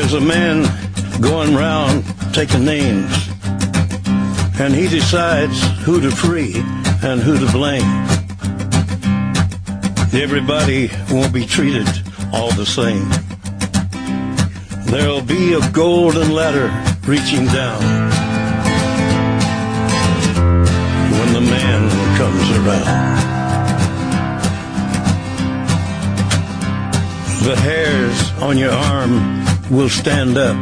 There's a man going round taking names, and he decides who to free and who to blame. Everybody won't be treated all the same. There'll be a golden ladder reaching down when the man comes around. The hairs on your arm will stand up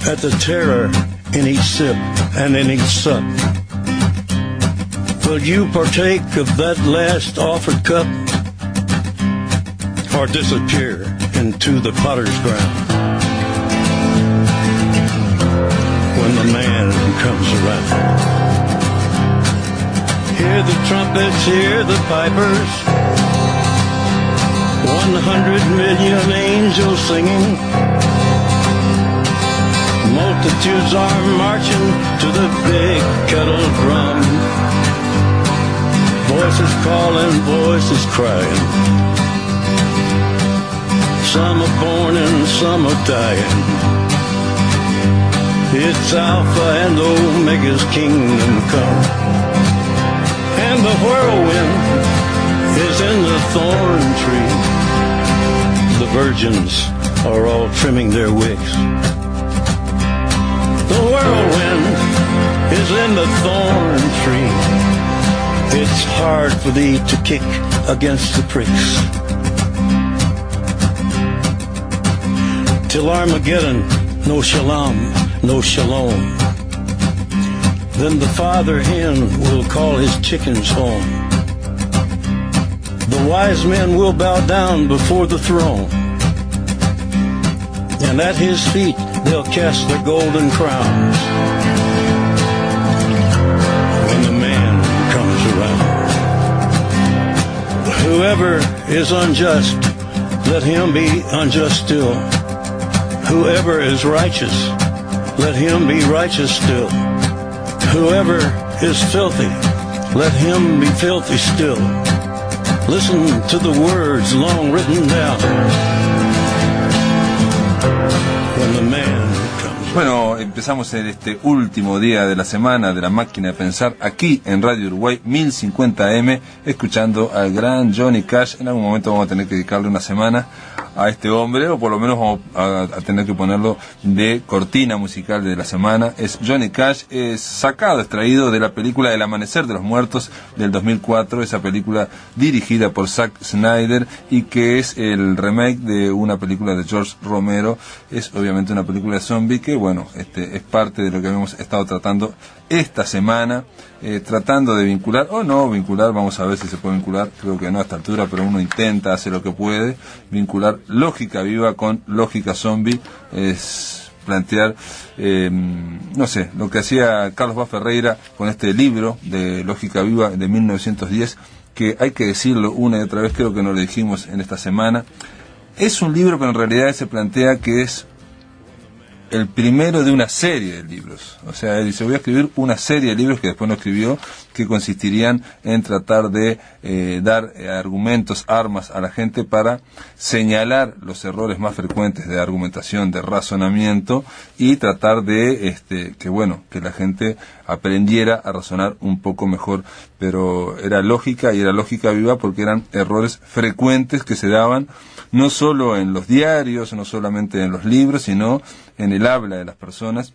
at the terror in each sip and in each sup. Will you partake of that last offered cup, or disappear into the potter's ground when the man comes around? Hear the trumpets, hear the pipers, 100 million angels singing. Multitudes are marching to the big kettle drum. Voices calling, voices crying. Some are born and some are dying. It's Alpha and Omega's kingdom come. And the whirlwind is in the thorn tree. The virgins are all trimming their wicks. The whirlwind is in the thorn tree. It's hard for thee to kick against the pricks. Till Armageddon, no shalom, no shalom. Then the father hen will call his chickens home. The wise men will bow down before the throne, and at his feet they'll cast their golden crowns when the man comes around. Whoever is unjust, let him be unjust still. Whoever is righteous, let him be righteous still. Whoever is filthy, let him be filthy still. Listen to the words long written down when the man comes. Bueno, empezamos en este último día de la semana de la máquina de pensar aquí en Radio Uruguay 1050M, escuchando al gran Johnny Cash. En algún momento vamos a tener que dedicarle una semana a este hombre, o por lo menos vamos a tener que ponerlo de cortina musical de la semana. Es Johnny Cash, es sacado, extraído de la película El Amanecer de los Muertos del 2004, esa película dirigida por Zack Snyder y que es el remake de una película de George Romero. Es obviamente una película de zombie que, bueno, es parte de lo que habíamos estado tratando esta semana, tratando de vincular o no vincular, vamos a ver si se puede vincular, creo que no a esta altura, pero uno intenta, hacer lo que puede, vincular lógica viva con lógica zombie, es plantear, no sé, lo que hacía Carlos Bá Ferreira con este libro de Lógica Viva de 1910, que hay que decirlo una y otra vez, creo que no lo dijimos en esta semana, es un libro pero en realidad se plantea que es el primero de una serie de libros. O sea, él dice, voy a escribir una serie de libros que después no escribió, que consistirían en tratar de dar argumentos, armas a la gente para señalar los errores más frecuentes de argumentación, de razonamiento, y tratar de que la gente aprendiera a razonar un poco mejor. Pero era lógica, y era lógica viva, porque eran errores frecuentes que se daban no solo en los diarios, no solamente en los libros, sino en el habla de las personas,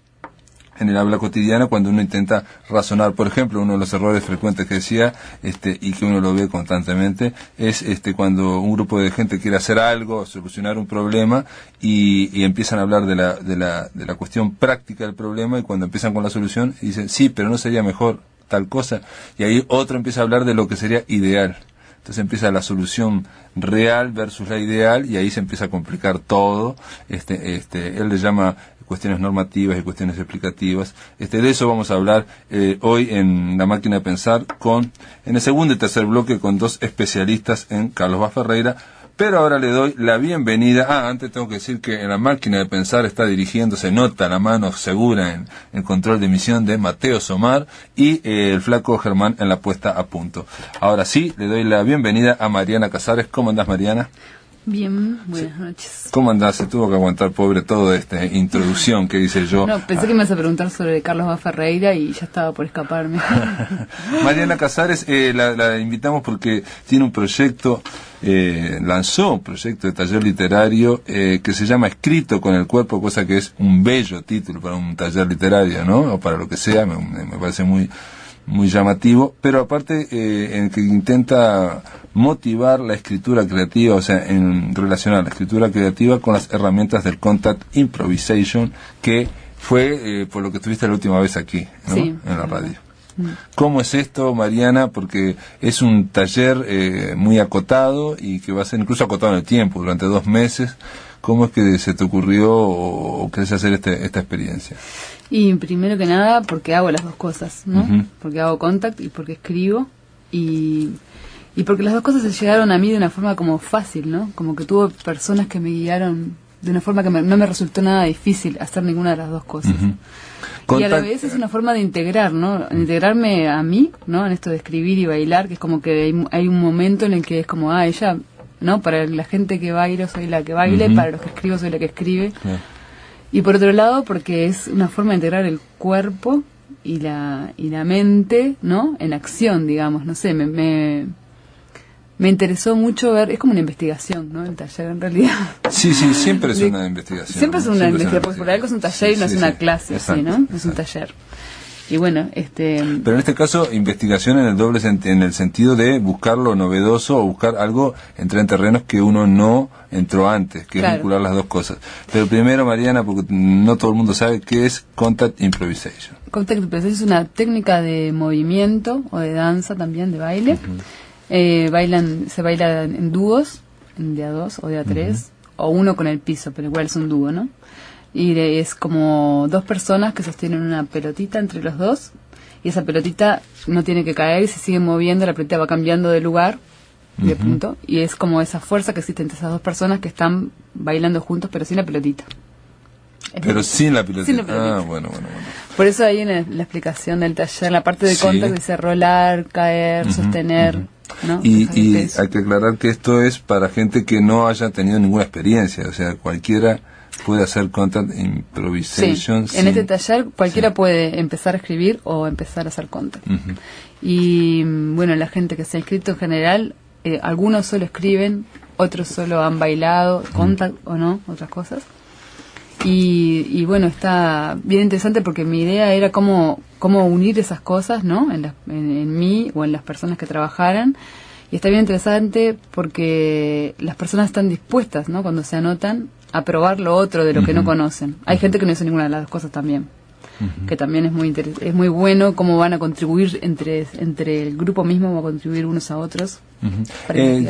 en el habla cotidiana, cuando uno intenta razonar. Por ejemplo, uno de los errores frecuentes que decía, y que uno lo ve constantemente, es cuando un grupo de gente quiere hacer algo, solucionar un problema, y empiezan a hablar de la cuestión práctica del problema, y cuando empiezan con la solución, dicen, sí, pero no sería mejor tal cosa, y ahí otro empieza a hablar de lo que sería ideal. Entonces empieza la solución real versus la ideal, y ahí se empieza a complicar todo. Él le llama cuestiones normativas y cuestiones explicativas. De eso vamos a hablar hoy en La Máquina de Pensar, en el segundo y tercer bloque, con dos especialistas en Carlos Bá Ferreira. Pero ahora le doy la bienvenida. Antes tengo que decir que en La Máquina de Pensar está dirigiéndose, nota la mano segura en el control de emisión de Mateo Somar, y el flaco Germán en la puesta a punto. Ahora sí, le doy la bienvenida a Mariana Casares. ¿Cómo andás, Mariana? Bien, buenas noches. ¿Cómo andás? Se tuvo que aguantar, pobre, toda esta introducción que hice yo. No, pensé que me ibas a preguntar sobre Carlos Bá Ferreira y ya estaba por escaparme. Mariana Casares, la invitamos porque tiene un proyecto, lanzó un proyecto de taller literario que se llama Escrito con el Cuerpo, cosa que es un bello título para un taller literario, ¿no? O para lo que sea, me parece muy llamativo, pero aparte en que intenta motivar la escritura creativa, o sea, en relacionar la escritura creativa con las herramientas del contact improvisation, que fue por lo que estuviste la última vez aquí, ¿no? Sí, en la radio. ¿Cómo es esto, Mariana? Porque es un taller muy acotado y que va a ser incluso acotado en el tiempo, durante 2 meses. ¿Cómo es que se te ocurrió o querés hacer esta experiencia? Y primero que nada porque hago las dos cosas, ¿no? Uh-huh. Porque hago contact y porque escribo y porque las dos cosas se llegaron a mí de una forma como fácil, ¿no? Como que tuve personas que me guiaron de una forma que no me resultó nada difícil hacer ninguna de las dos cosas. Uh-huh. Y a la vez es una forma de integrar, ¿no? Integrarme a mí, ¿no? En esto de escribir y bailar, que es como que hay un momento en el que es como, ella, ¿no? Para la gente que baila soy la que baile, uh-huh. Para los que escribo soy la que escribe. Yeah. Y por otro lado, porque es una forma de integrar el cuerpo y la mente, ¿no? En acción, digamos, no sé, me interesó mucho ver, es como una investigación, ¿no? El taller en realidad. Sí, siempre es una investigación. Siempre es una investigación, porque por algo es un taller y no es una clase, exacto, ¿sí, ¿no? Exacto. Es un taller. Y bueno, Pero en este caso, investigación en el doble en el sentido de buscar lo novedoso o buscar algo en terrenos que uno no entró antes, que claro. Es vincular las dos cosas. Pero primero, Mariana, porque no todo el mundo sabe qué es Contact Improvisation. Contact Improvisation es una técnica de movimiento o de danza también, de baile. Uh-huh. Se baila en dúos, de a 2 o de a 3, uh-huh. O uno con el piso, pero igual es un dúo, ¿no? Y es como 2 personas que sostienen una pelotita entre los dos y esa pelotita no tiene que caer y se sigue moviendo, la pelotita va cambiando de lugar, uh-huh. De punto, y es como esa fuerza que existe entre esas 2 personas que están bailando juntos pero sin la pelotita. Pero sin la pelotita. Sin la pelotita. Bueno. Por eso ahí en la explicación del taller, la parte de contact dice rolar, caer, uh-huh, sostener, uh-huh. ¿No? Y hay que aclarar que esto es para gente que no haya tenido ninguna experiencia, o sea, cualquiera puede hacer contact improvisation. Sí, en este taller cualquiera puede empezar a escribir o empezar a hacer contact. Uh-huh. Y bueno, la gente que se ha inscrito en general, algunos solo escriben, otros solo han bailado, contact o no, otras cosas. Y bueno, está bien interesante porque mi idea era cómo unir esas cosas, ¿no? En mí o en las personas que trabajaran. Y está bien interesante porque las personas están dispuestas, ¿no? Cuando se anotan, a probar lo otro de lo que no conocen. Hay gente que no hizo ninguna de las dos cosas también, que también es muy bueno cómo van a contribuir entre el grupo mismo, va a contribuir unos a otros.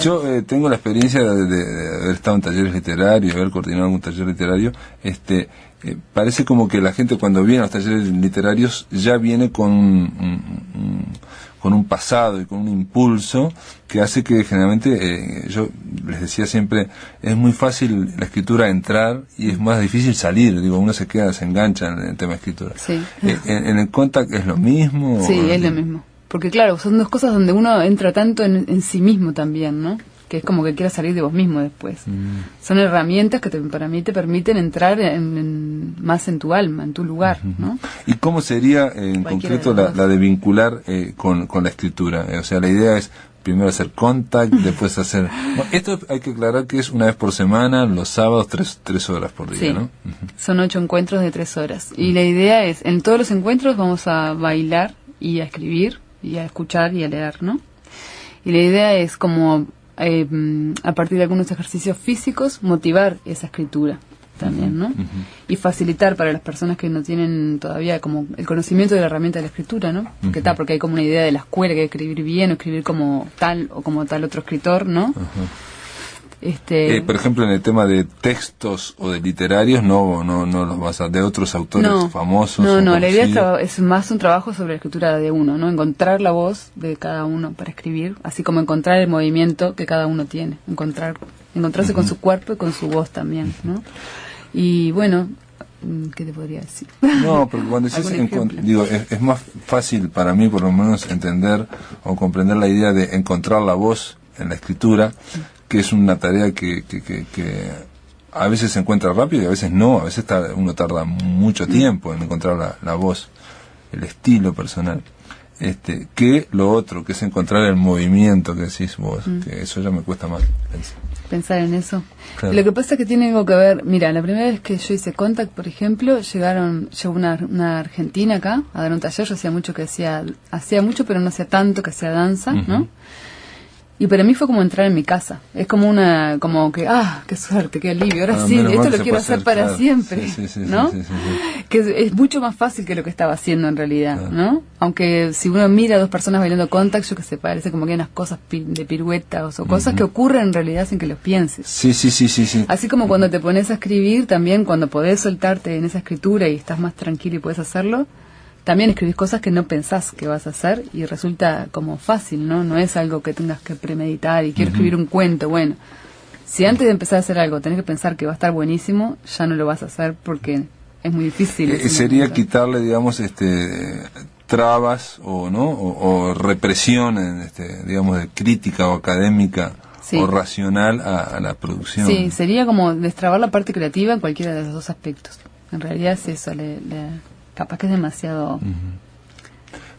Yo tengo la experiencia de haber estado en talleres literarios, haber coordinado algún taller literario. Parece como que la gente cuando viene a los talleres literarios ya viene con un pasado y con un impulso que hace que generalmente, yo les decía siempre, es muy fácil la escritura entrar y es más difícil salir. Digo, uno se engancha en el tema de escritura. Sí. ¿En el contact es lo mismo? Sí, es lo mismo. Porque claro, son 2 cosas donde uno entra tanto en sí mismo también, ¿no? Que es como que quieras salir de vos mismo después. Son herramientas que para mí te permiten entrar más en tu alma, en tu lugar, ¿no? ¿Y cómo sería en concreto la de vincular con la escritura? O sea, la idea es primero hacer contact, después hacer... Bueno, esto hay que aclarar que es una vez por semana, los sábados 3 horas por día, sí, ¿no? Son 8 encuentros de 3 horas. Y la idea es, en todos los encuentros vamos a bailar y a escribir y a escuchar y a leer, ¿no? Y la idea es como... a partir de algunos ejercicios físicos, motivar esa escritura también, ¿no? Uh-huh. Y facilitar para las personas que no tienen todavía como el conocimiento de la herramienta de la escritura, ¿no? Uh-huh. Porque hay como una idea de la escuela que hay que escribir bien o escribir como tal o como tal otro escritor, ¿no? Uh-huh. Por ejemplo, en el tema de textos o de literarios, no los vas a... de otros autores famosos. No, la idea es más un trabajo sobre la escritura de uno, ¿no? Encontrar la voz de cada uno para escribir, así como encontrar el movimiento que cada uno tiene, encontrarse uh-huh. con su cuerpo y con su voz también, ¿no? Y bueno, ¿qué te podría decir? No, porque cuando dices es más fácil para mí, por lo menos, entender o comprender la idea de encontrar la voz en la escritura, que es una tarea que a veces se encuentra rápido y a veces no, a veces uno tarda mucho tiempo en encontrar la voz, el estilo personal. Que lo otro, que es encontrar el movimiento que decís vos, que eso ya me cuesta más pensar en eso. Claro. Lo que pasa es que tiene algo que ver, mira, la primera vez que yo hice Contact, por ejemplo, llegó una argentina acá a dar un taller. Yo hacía mucho pero no hacía tanto, que hacía danza, ¿no? Y para mí fue como entrar en mi casa. Es como qué suerte, qué alivio. Ahora sí, esto lo quiero hacer para claro. siempre, ¿no? Sí. Que es mucho más fácil que lo que estaba haciendo en realidad, Claro. ¿no? Aunque si uno mira a dos personas bailando Contact, yo que sé, parece como que hay unas cosas de piruetas o cosas que ocurren en realidad sin que los pienses. Sí. Así como cuando te pones a escribir, también cuando podés soltarte en esa escritura y estás más tranquilo y puedes hacerlo, también escribís cosas que no pensás que vas a hacer y resulta como fácil, ¿no? No es algo que tengas que premeditar y quiero escribir un cuento. Bueno, si antes de empezar a hacer algo tenés que pensar que va a estar buenísimo, ya no lo vas a hacer porque es muy difícil. Sería quitarle, digamos, trabas o represión, digamos, de crítica o académica o racional a la producción. Sí, sería como destrabar la parte creativa en cualquiera de los dos aspectos. En realidad es eso, capaz que es demasiado...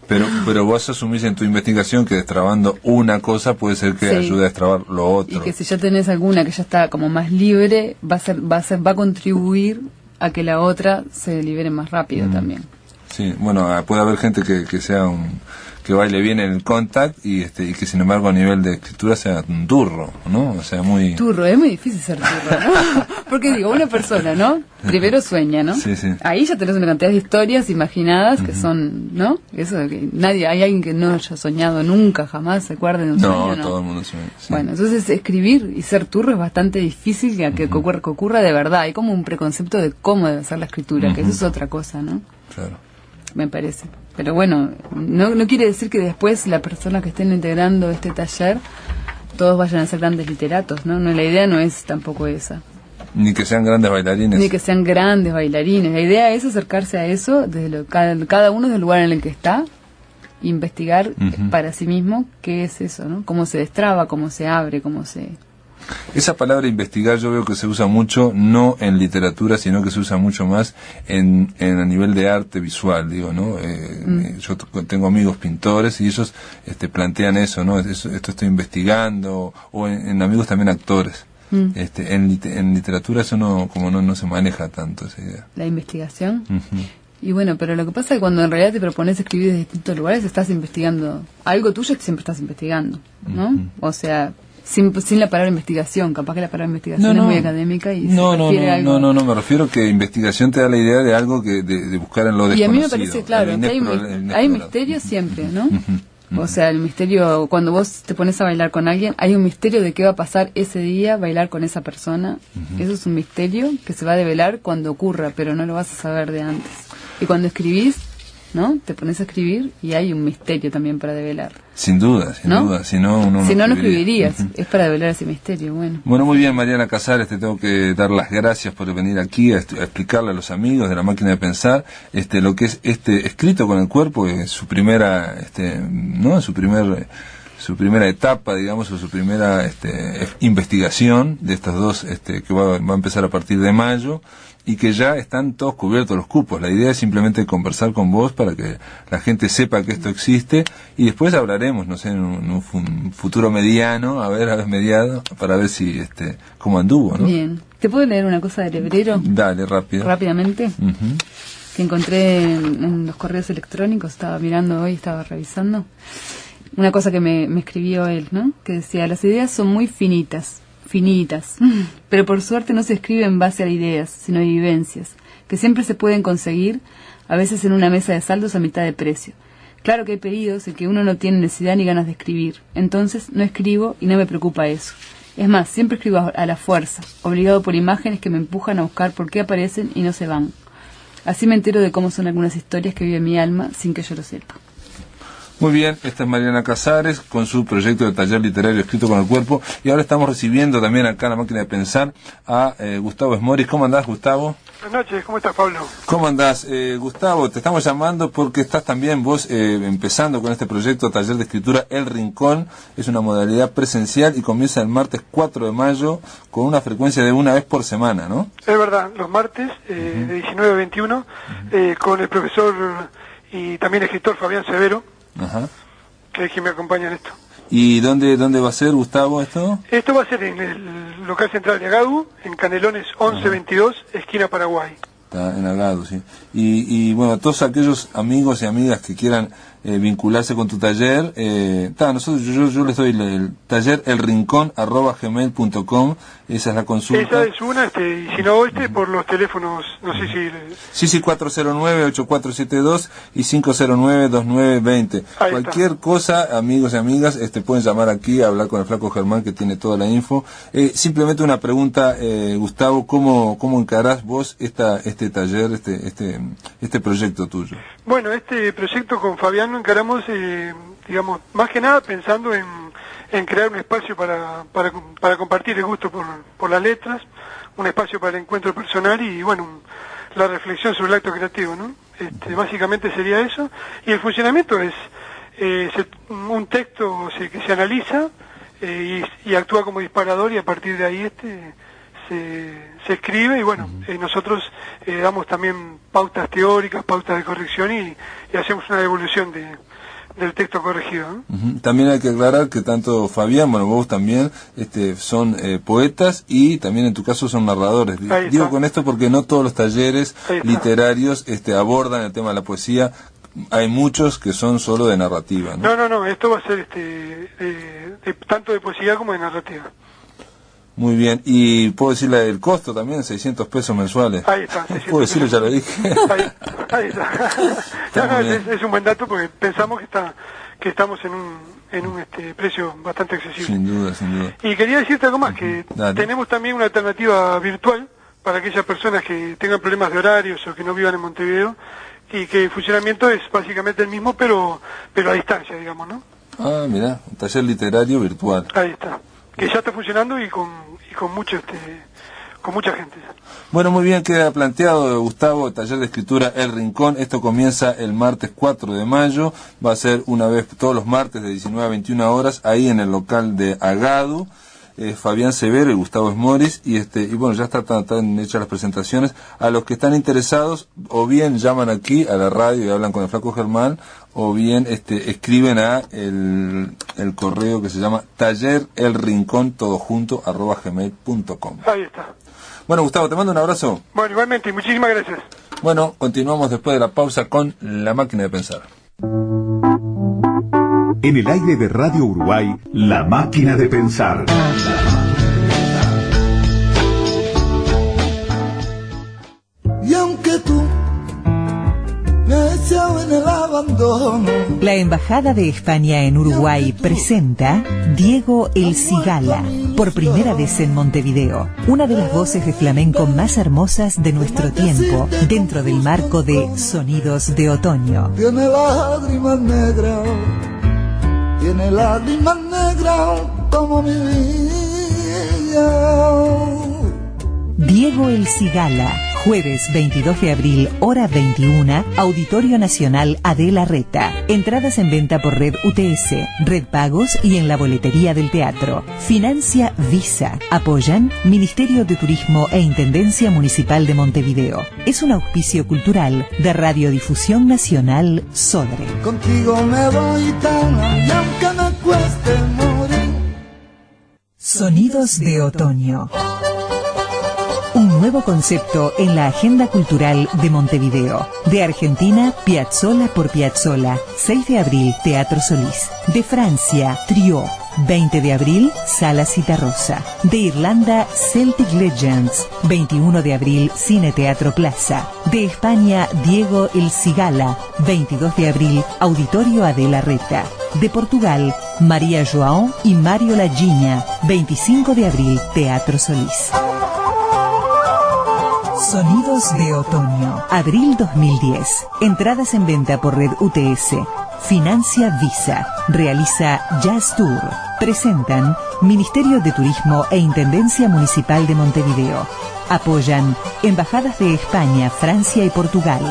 Pero vos asumís en tu investigación que destrabando una cosa puede ser que ayude a destrabar lo otro. Y que si ya tenés alguna que ya está como más libre, va a contribuir a que la otra se libere más rápido también. Sí, bueno, puede haber gente que sea que baile bien en el Contact y que sin embargo a nivel de escritura sea un turro, ¿no? O sea, muy... Turro, es muy difícil ser turro, ¿no? Porque digo, una persona, ¿no? Primero sueña, ¿no? Sí. Ahí ya tenés una cantidad de historias imaginadas que son, ¿no? Eso de que hay alguien que no haya soñado nunca, jamás se acuerde de un sueño, ¿no? Todo el mundo sueña. Sí. Bueno, entonces escribir y ser turro es bastante difícil que ocurra de verdad. Hay como un preconcepto de cómo debe ser la escritura, que eso es otra cosa, ¿no? Claro. Me parece. Pero bueno, no quiere decir que después la persona que estén integrando este taller todos vayan a ser grandes literatos, ¿no? La idea no es tampoco esa. Ni que sean grandes bailarines. Ni que sean grandes bailarines. La idea es acercarse a eso desde cada uno del lugar en el que está, investigar para sí mismo qué es eso, ¿no? Cómo se destraba, cómo se abre, cómo se... Esa palabra investigar yo veo que se usa mucho, no en literatura, sino que se usa mucho más a nivel de arte visual, digo, ¿no? Yo tengo amigos pintores y ellos plantean eso, ¿no? Esto estoy investigando, o en amigos también actores. En literatura eso no se maneja tanto, esa idea. La investigación. Y bueno, pero lo que pasa es que cuando en realidad te propones escribir desde distintos lugares, estás investigando algo tuyo que siempre estás investigando, ¿no? O sea... Sin la palabra investigación, capaz que la palabra investigación es muy académica y no, me refiero que investigación te da la idea de algo de buscar en lo desconocido. Y a mí me parece, claro, que hay misterio siempre, ¿no? O sea, el misterio, cuando vos te pones a bailar con alguien, hay un misterio de qué va a pasar ese día, bailar con esa persona. Eso es un misterio que se va a develar cuando ocurra, pero no lo vas a saber de antes. Y cuando escribís, ¿no? Te pones a escribir y hay un misterio también para develar. Sin duda, si no no escribirías. Es para develar ese misterio, bueno. Bueno, muy bien, Mariana Casares, te tengo que dar las gracias por venir aquí a explicarle a los amigos de La Máquina de Pensar lo que es escrito con el cuerpo, su primera, su primera etapa, digamos, o su primera investigación de estas dos que va a empezar a partir de mayo, y que ya están todos cubiertos los cupos. La idea es simplemente conversar con vos para que la gente sepa que esto existe, y después hablaremos, no sé, en un futuro mediano, a ver mediado, para ver si cómo anduvo, ¿no? Bien. ¿Te puedo leer una cosa del hebrero? Dale, rápidamente. Que encontré en los correos electrónicos, estaba mirando hoy, estaba revisando. Una cosa que me escribió él, ¿no? Que decía, las ideas son muy finitas, pero por suerte no se escribe en base a ideas, sino a vivencias, que siempre se pueden conseguir, a veces en una mesa de saldos a mitad de precio. Claro que hay periodos en que uno no tiene necesidad ni ganas de escribir, entonces no escribo y no me preocupa eso. Es más, siempre escribo a la fuerza, obligado por imágenes que me empujan a buscar por qué aparecen y no se van. Así me entero de cómo son algunas historias que vive mi alma sin que yo lo sepa. Muy bien, esta es Mariana Casares con su proyecto de taller literario escrito con el cuerpo, y ahora estamos recibiendo también acá en La Máquina de Pensar a Gustavo Esmoris. ¿Cómo andás, Gustavo? Buenas noches, ¿cómo estás, Pablo? ¿Cómo andás? Gustavo, te estamos llamando porque estás también vos empezando con este proyecto Taller de Escritura El Rincón. Es una modalidad presencial y comienza el martes 4 de mayo con una frecuencia de una vez por semana, ¿no? Es verdad, los martes de 19 a 21 con el profesor y también escritor Fabián Severo, que es quien me acompaña en esto. ¿Y dónde va a ser, Gustavo, esto? Esto va a ser en el local central de Agadu, en Canelones 1122, esquina Paraguay. Está en Agadu, sí. Y bueno, todos aquellos amigos y amigas que quieran vincularse con tu taller, nosotros yo les doy el taller elrincón@gmail.com. Esa es la consulta. Esa es una, y si no, por los teléfonos, no sé si... Sí, 409-8472 y 509-2920. Cualquier cosa, amigos y amigas, pueden llamar aquí a hablar con el Flaco Germán, que tiene toda la info. Simplemente una pregunta, Gustavo, ¿cómo encarás vos este taller, este proyecto tuyo? Bueno, este proyecto con Fabián lo encaramos, digamos, más que nada pensando en crear un espacio para compartir el gusto por las letras, un espacio para el encuentro personal y, bueno, la reflexión sobre el acto creativo, ¿no? Básicamente sería eso. Y el funcionamiento es un texto que se analiza y actúa como disparador, y a partir de ahí se escribe, y bueno, nosotros damos también pautas teóricas, pautas de corrección y hacemos una devolución del texto corregido, ¿no? También hay que aclarar que tanto Fabián, bueno, vos también, son poetas y también en tu caso son narradores. Digo con esto porque no todos los talleres literarios abordan el tema de la poesía. Hay muchos que son solo de narrativa, ¿no? No, esto va a ser tanto de poesía como de narrativa. Muy bien, y puedo decirle el costo también, 600 pesos mensuales. Ahí está, 600 puedo decirlo, ya lo dije. Ahí está. Es un buen dato porque pensamos que estamos en un precio bastante accesible. Sin duda. Y quería decirte algo más, que tenemos también una alternativa virtual para aquellas personas que tengan problemas de horarios o que no vivan en Montevideo, y que el funcionamiento es básicamente el mismo, pero a distancia, digamos, ¿no? Ah, mirá, un taller literario virtual. Ahí está. Que ya está funcionando y con mucha gente. Bueno, muy bien, queda planteado, Gustavo, taller de escritura El Rincón. Esto comienza el martes 4 de mayo, va a ser una vez todos los martes de 19 a 21 horas, ahí en el local de Agadu. Fabián Severo y Gustavo Esmoris, y bueno, ya están hechas las presentaciones. A los que están interesados, o bien llaman aquí a la radio y hablan con el Flaco Germán, o bien escriben a el correo que se llama tallerelrincón todo junto @gmail.com. Ahí está. Bueno, Gustavo, te mando un abrazo. Bueno, igualmente, muchísimas gracias. Bueno, continuamos después de la pausa con La Máquina de Pensar. En el aire de Radio Uruguay, La Máquina de Pensar. Y aunque tú me has echado en el abandono. La Embajada de España en Uruguay presenta Diego El Cigala, por primera vez en Montevideo. Una de las voces de flamenco más hermosas de nuestro tiempo, dentro del marco de Sonidos de Otoño. Tiene lágrimas negras. Tiene lágrimas negras como mi vida. Diego El Cigala, jueves 22 de abril, hora 21, Auditorio Nacional Adela Reta. Entradas en venta por Red UTS, Red Pagos y en la boletería del teatro. Financia Visa. Apoyan Ministerio de Turismo e Intendencia Municipal de Montevideo. Es un auspicio cultural de Radiodifusión Nacional Sodre. Contigo me voy tan y aunque me cueste morir. Sonidos de Otoño. Un nuevo concepto en la agenda cultural de Montevideo. De Argentina, Piazzolla por Piazzolla. 6 de abril, Teatro Solís. De Francia, Trio. 20 de abril, Sala Citarrosa. De Irlanda, Celtic Legends. 21 de abril, Cine Teatro Plaza. De España, Diego El Cigala. 22 de abril, Auditorio Adela Reta. De Portugal, María João y Mario Lagiña. 25 de abril, Teatro Solís. Sonidos de Otoño, abril 2010. Entradas en venta por Red UTS. Financia Visa. Realiza Jazz Tour. Presentan Ministerio de Turismo e Intendencia Municipal de Montevideo. Apoyan Embajadas de España, Francia y Portugal.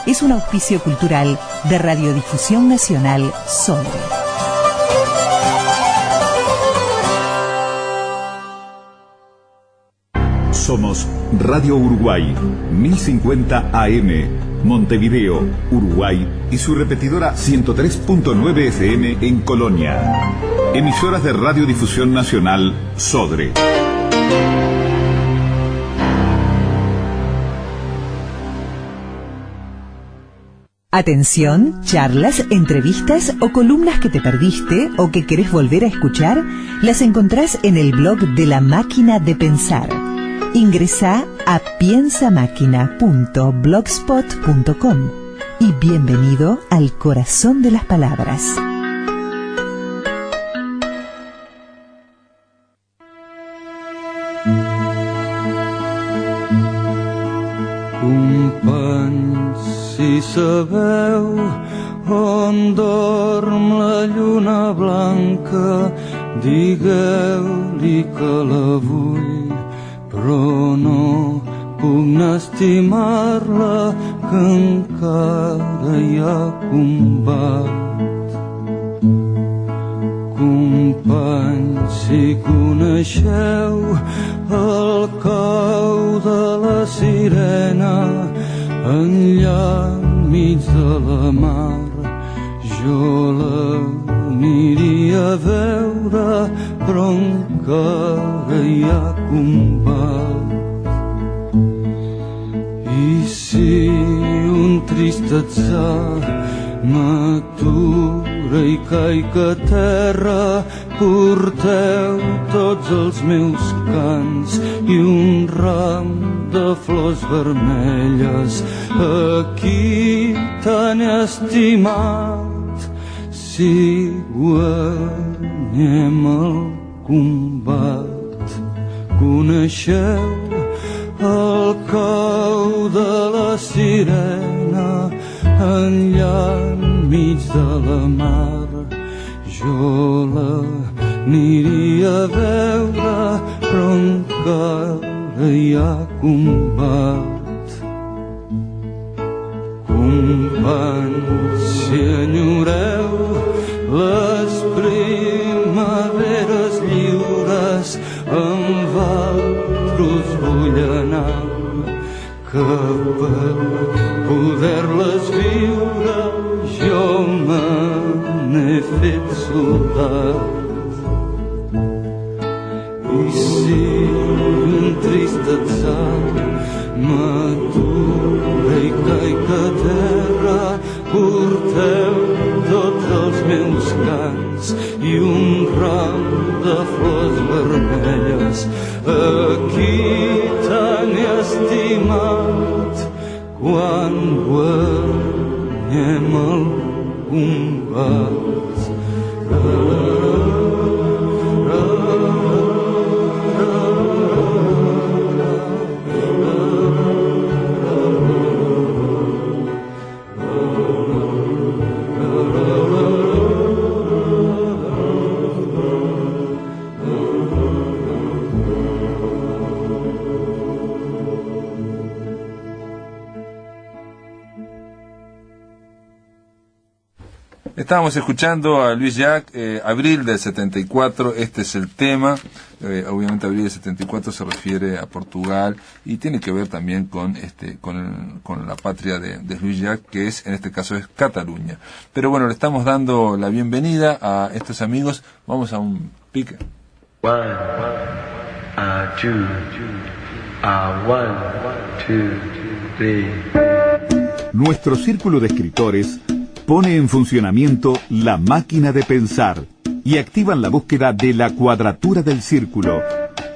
Es un auspicio cultural de Radiodifusión Nacional Sodre. Somos Radio Uruguay, 1050 AM, Montevideo, Uruguay, y su repetidora 103.9 FM en Colonia. Emisoras de Radiodifusión Nacional Sodre. Atención, charlas, entrevistas o columnas que te perdiste o que querés volver a escuchar, las encontrás en el blog de La Máquina de Pensar. Ingresá a piensamáquina.blogspot.com y bienvenido al corazón de las palabras. Companys, si sabeu on dorm la lluna blanca, digueu-li que la vull, però no puc estimar-la, que encara hi ha combat. Companys, si coneixeu el cau de la sirena enllà enmig de la mar, jo l'aniria a veure, però encara hi ha combat. I si un trist atzar m'atura i caic a terra, porteu tots els meus cants i un ram de flors vermelles a qui tan estimat. Si guanyem el combat, coneixeu el cau de la sirena enllà enmig de la mar, jo l'aniria a veure, però encara hi ha combat. Companys, si enyoreu les primaveres lliures, amb altres vull anar, que per poder-les viure jo me n'he fet soldat. I si un trist atzar m'atura i caic a terra, porteu tots els meus cants i un ram de flors vermelles a qui tan he estimat, quan guanyem el combat. Estábamos escuchando a Luis Llach, Abril del 74, este es el tema. Obviamente Abril del 74 se refiere a Portugal y tiene que ver también con la patria de Luis Llach, que en este caso es Cataluña. Pero bueno, le estamos dando la bienvenida a estos amigos. Vamos a un pique. 1, 2, 1, 2, 3. Nuestro círculo de escritores pone en funcionamiento la máquina de pensar y activan la búsqueda de la cuadratura del círculo,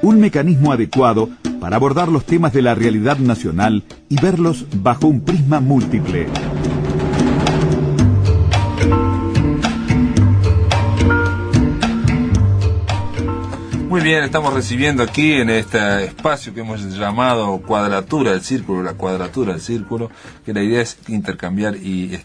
un mecanismo adecuado para abordar los temas de la realidad nacional y verlos bajo un prisma múltiple. Muy bien, estamos recibiendo aquí en este espacio que hemos llamado Cuadratura del Círculo, la Cuadratura del Círculo, que la idea es intercambiar y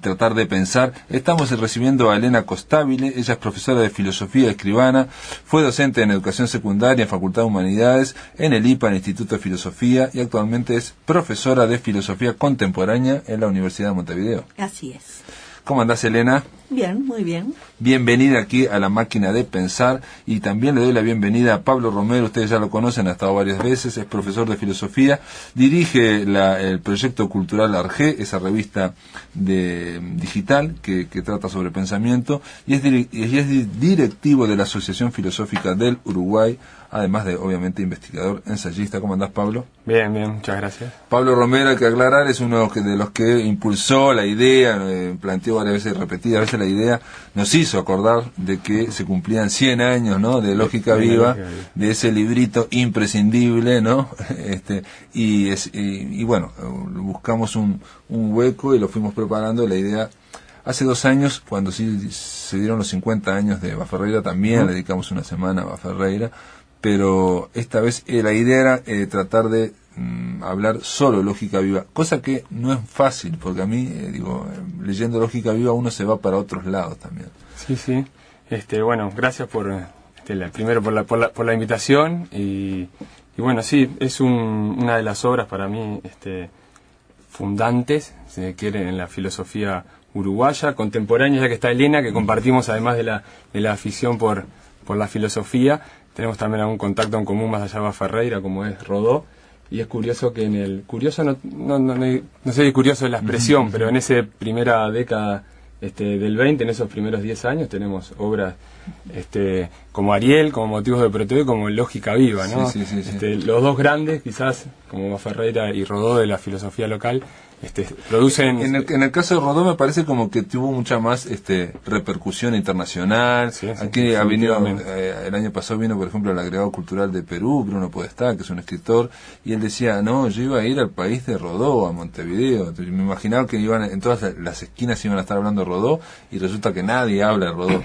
tratar de pensar. Estamos recibiendo a Elena Costabile. Ella es profesora de filosofía, escribana, fue docente en educación secundaria en Facultad de Humanidades, en el IPA, en el Instituto de Filosofía, y actualmente es profesora de filosofía contemporánea en la Universidad de Montevideo. Así es. ¿Cómo andás, Elena? Bien, muy bien. Bienvenida aquí a la máquina de pensar, y también le doy la bienvenida a Pablo Romero. Ustedes ya lo conocen, ha estado varias veces, es profesor de filosofía, dirige el proyecto cultural Arge, esa revista digital que trata sobre pensamiento, y es directivo de la Asociación Filosófica del Uruguay, además de, obviamente, investigador, ensayista. ¿Cómo andás, Pablo? Bien, muchas gracias. Pablo Romero, hay que aclarar, es uno de los que impulsó la idea, planteó varias veces, repetidas veces la idea, nos hizo acordar de que se cumplían 100 años, ¿no?, de Lógica Viva, de ese librito imprescindible, ¿no? Y bueno, buscamos un hueco y lo fuimos preparando. La idea, hace 2 años, cuando se dieron los 50 años de Baferreira, también le dedicamos una semana a Baferreira, pero esta vez la idea era tratar de hablar solo Lógica Viva, cosa que no es fácil, porque a mí, leyendo Lógica Viva uno se va para otros lados también. Sí. Bueno, gracias primero por la invitación, y bueno, sí, es una de las obras para mí fundantes, si quiere, en la filosofía uruguaya, contemporánea, ya que está Elena, que compartimos, además de la afición por la filosofía, tenemos también algún contacto en común más allá de Baferreira, como es Rodó. Y es curioso que no sé si curioso es la expresión, pero en esa primera década del 20, en esos primeros 10 años, tenemos obras como Ariel, como Motivos de Proteo, y como Lógica Viva, ¿no? Sí. Los dos grandes, quizás, como Baferreira y Rodó, de la filosofía local, producen... En el caso de Rodó me parece como que tuvo mucha más repercusión internacional. Aquí ha venido, el año pasado vino, por ejemplo, el agregado cultural de Perú, Bruno Podestá, que es un escritor, y él decía, no, yo iba a ir al país de Rodó, a Montevideo. Entonces, me imaginaba que en todas las esquinas iban a estar hablando de Rodó, y resulta que nadie habla de Rodó.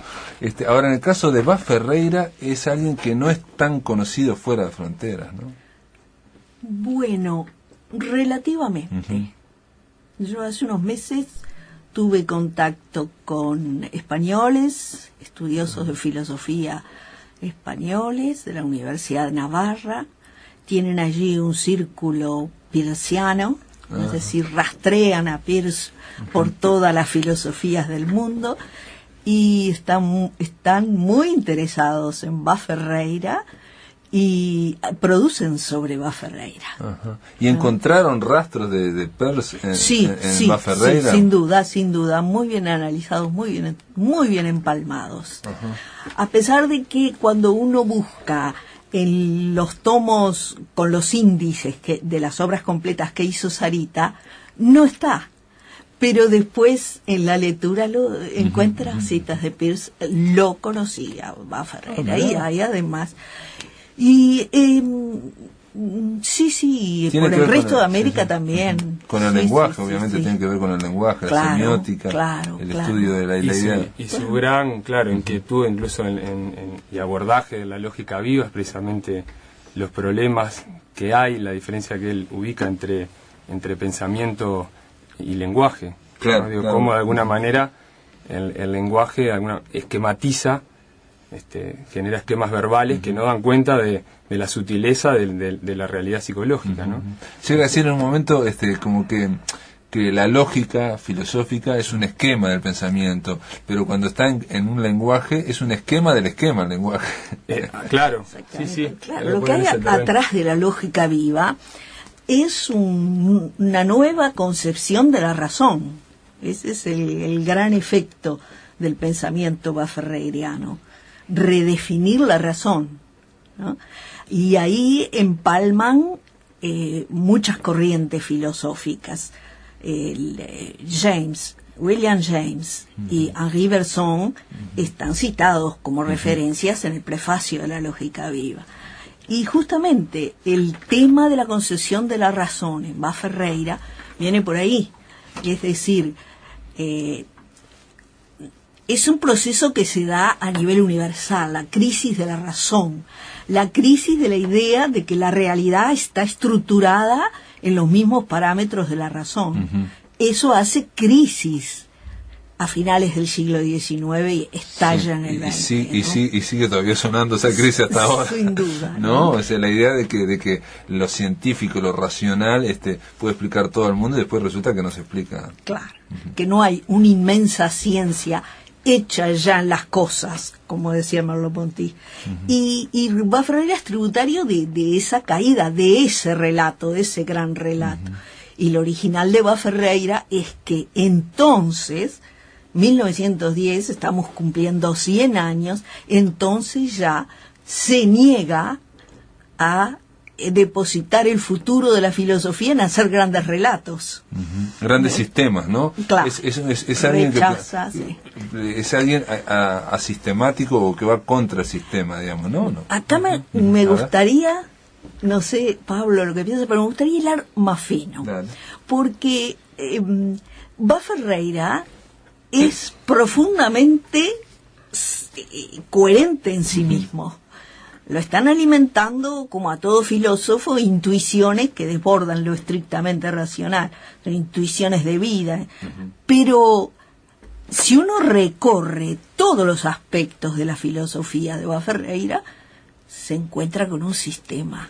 Ahora, en el caso de Baferreira, es alguien que no es tan conocido fuera de fronteras, ¿no? Bueno, relativamente. Yo hace unos meses tuve contacto con españoles, estudiosos de filosofía españoles de la Universidad de Navarra. Tienen allí un círculo peirciano, es decir, rastrean a Peirce por todas las filosofías del mundo, y están muy interesados en Baferreira y producen sobre Baferreira. ¿Y encontraron rastros de Peirce en Baferreira? Sí, sin duda, muy bien analizados, muy bien empalmados. A pesar de que cuando uno busca en los tomos con los índices de las obras completas que hizo Sarita, no está. Pero después en la lectura lo encuentra citas de Peirce, lo conocía Baferreira, y además... Y sí, por el resto de América tamón. Con el lenguaje, obviamente, tiene que ver con el lenguaje, la semiótica, el estudio de la idea. Y su gran, inquietud, incluso y abordaje de la lógica viva, es precisamente los problemas que hay, la diferencia que él ubica entre pensamiento y lenguaje. Cómo de alguna manera el lenguaje esquematiza, genera esquemas verbales que no dan cuenta de la sutileza de la realidad psicológica, ¿no? Llega a decir en un momento como que la lógica filosófica es un esquema del pensamiento, pero cuando está en un lenguaje es un esquema del esquema el lenguaje. Claro. Lo que hay atrás de la lógica viva es una nueva concepción de la razón. Ese es el gran efecto del pensamiento baferreiriano. Redefinir la razón, ¿no? Y ahí empalman muchas corrientes filosóficas. William James y Henri Bergson están citados como referencias en el prefacio de la Lógica Viva. Y justamente el tema de la concepción de la razón en Baferreira viene por ahí. Es decir, es un proceso que se da a nivel universal, la crisis de la razón, la crisis de la idea de que la realidad está estructurada en los mismos parámetros de la razón. Eso hace crisis a finales del siglo XIX y estalla en el XX. Y sigue todavía sonando esa crisis hasta ahora. Sin duda. ¿No? O sea, la idea de que lo científico, lo racional, puede explicar todo el mundo y después resulta que no se explica. Claro, que no hay una inmensa ciencia hecha ya en las cosas, como decía Merleau-Ponty. Y Bois Ferreira es tributario de esa caída, de ese relato, de ese gran relato. Y lo original de Bois Ferreira es que entonces, 1910, estamos cumpliendo 100 años, entonces ya se niega a depositar el futuro de la filosofía en hacer grandes relatos. Grandes sistemas, ¿no? Claro. Es alguien rechaza, es alguien asistemático o que va contra el sistema, digamos, ¿no? Acá me gustaría, no sé, Pablo, lo que piensas, pero me gustaría hilar más fino. Dale. Porque Bois Ferreira es profundamente coherente en sí mismo. Lo están alimentando, como a todo filósofo, intuiciones que desbordan lo estrictamente racional, son intuiciones de vida. Pero si uno recorre todos los aspectos de la filosofía de Bois Ferreira, se encuentra con un sistema.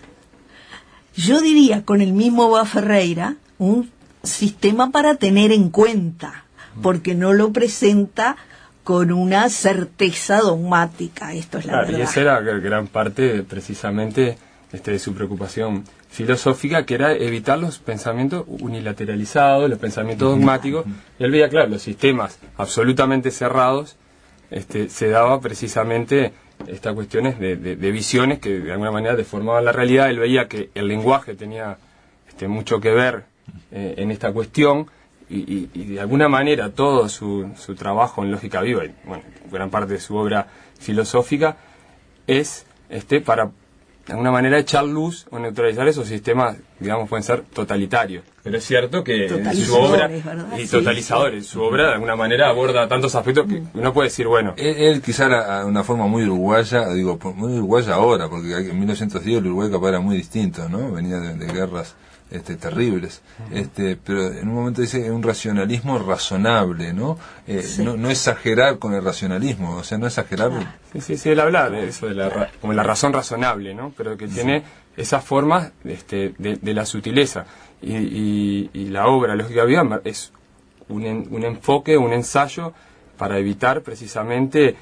Yo diría, con el mismo Bois Ferreira, un sistema para tener en cuenta, porque no lo presenta con una certeza dogmática. Esto es la verdad. Y esa era gran parte precisamente de su preocupación filosófica, que era evitar los pensamientos unilateralizados, los pensamientos dogmáticos. Y él veía, claro, los sistemas absolutamente cerrados, se daba precisamente estas cuestiones de visiones que de alguna manera deformaban la realidad. Él veía que el lenguaje tenía mucho que ver en esta cuestión. Y de alguna manera todo su trabajo en lógica viva, y bueno, gran parte de su obra filosófica, es para de alguna manera echar luz o neutralizar esos sistemas, digamos, pueden ser totalitarios. Pero es cierto que su obra, y totalizadores, su obra de alguna manera aborda tantos aspectos que uno puede decir, bueno. Él quizá era una forma muy uruguaya, digo, muy uruguaya ahora, porque en 1910 el Uruguay capaz era muy distinto, ¿no? Venía de guerras terribles, pero en un momento dice un racionalismo razonable, ¿no? No exagerar con el racionalismo, o sea, no exagerar. Sí, él habla de eso, como la razón razonable, ¿no? Pero que tiene esas formas de la sutileza. Y la obra Lógica Viva es un enfoque, un ensayo para evitar precisamente,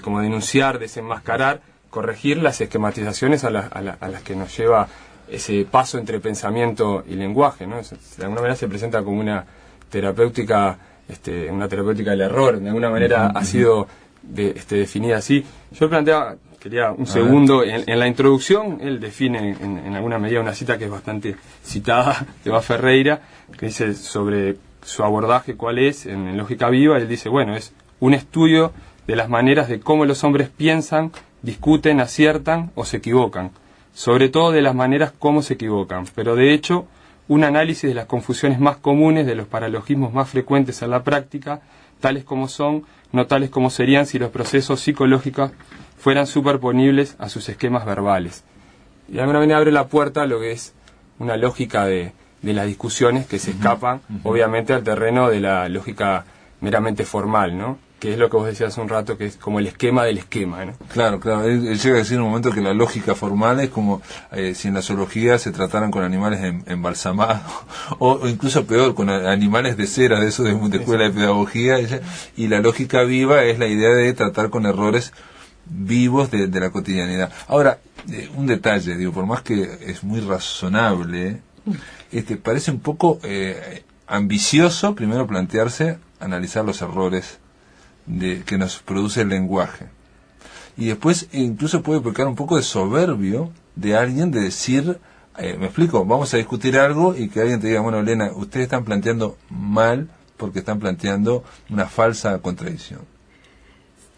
como denunciar, desenmascarar, corregir las esquematizaciones a las que nos lleva ese paso entre pensamiento y lenguaje, ¿no? De alguna manera se presenta como una terapéutica del error, de alguna manera ha sido definida así. Yo quería un segundo, en la introducción, él define en alguna medida una cita que es bastante citada de Bois Ferreira, que dice sobre su abordaje cuál es, en Lógica Viva, él dice, bueno, es un estudio de las maneras de cómo los hombres piensan, discuten, aciertan o se equivocan, sobre todo de las maneras como se equivocan, pero de hecho un análisis de las confusiones más comunes, de los paralogismos más frecuentes en la práctica, tales como son, no tales como serían si los procesos psicológicos fueran superponibles a sus esquemas verbales. Y de alguna manera abre la puerta a lo que es una lógica de las discusiones que se escapan, obviamente, al terreno de la lógica meramente formal, ¿no? Que es lo que vos decías hace un rato, que es como el esquema del esquema, ¿no? Claro. Él llega a decir en un momento que la lógica formal es como si en la zoología se trataran con animales embalsamados, o incluso peor, con animales de cera, de eso de escuela de pedagogía, y la lógica viva es la idea de tratar con errores vivos de la cotidianidad. Ahora, un detalle, digo, por más que es muy razonable, parece un poco ambicioso primero analizar los errores que nos produce el lenguaje, y después incluso puede pecar un poco de soberbio de alguien de decir, me explico, vamos a discutir algo y que alguien te diga, bueno, Elena, ustedes están planteando mal porque están planteando una falsa contradicción,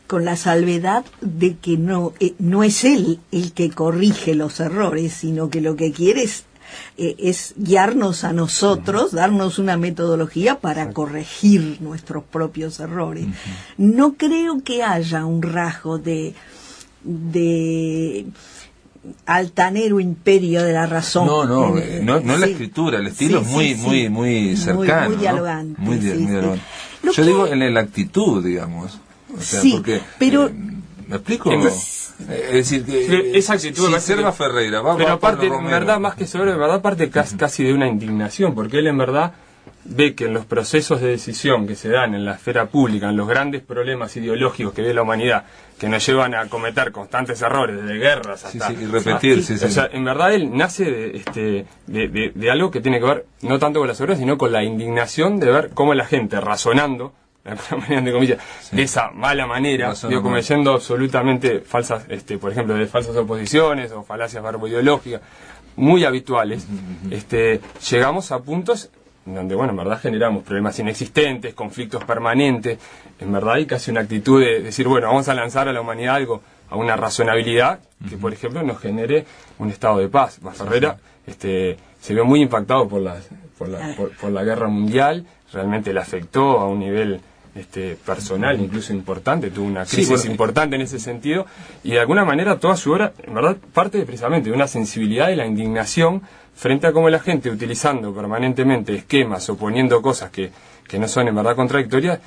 con la salvedad de que no es él el que corrige los errores, sino que lo que quiere es es guiarnos a nosotros, darnos una metodología para corregir nuestros propios errores. No creo que haya un rasgo de altanero imperio de la razón. No la escritura, el estilo es muy cercano, muy dialogante. ¿no? Muy dialogante. Yo digo en la actitud, digamos. O sea, porque, pero ¿me explico? Es decir, que esa actitud si Serva Ferreira va, pero va aparte, Romero. en verdad, más que sobre, en verdad, parte casi de una indignación, porque él en verdad ve que en los procesos de decisión que se dan en la esfera pública, en los grandes problemas ideológicos que ve la humanidad, que nos llevan a cometer constantes errores, desde guerras hasta... y repetirse. O sea, en verdad él nace de algo que tiene que ver, no tanto con la soberanía, sino con la indignación de ver cómo la gente, razonando, entre comillas, de esa mala manera, cometiendo absolutamente falsas, por ejemplo, de falsas oposiciones o falacias verbo-ideológicas, muy habituales, llegamos a puntos donde, bueno, en verdad generamos problemas inexistentes, conflictos permanentes. En verdad hay casi una actitud de decir, bueno, vamos a lanzar a la humanidad algo, a una razonabilidad que, por ejemplo, nos genere un estado de paz. Ferreira se vio muy impactado por la guerra mundial, realmente le afectó a un nivel personal, incluso importante, tuvo una crisis importante en ese sentido, y de alguna manera toda su obra, en verdad, parte precisamente de una sensibilidad y la indignación frente a cómo la gente, utilizando permanentemente esquemas o poniendo cosas que no son en verdad contradictorias,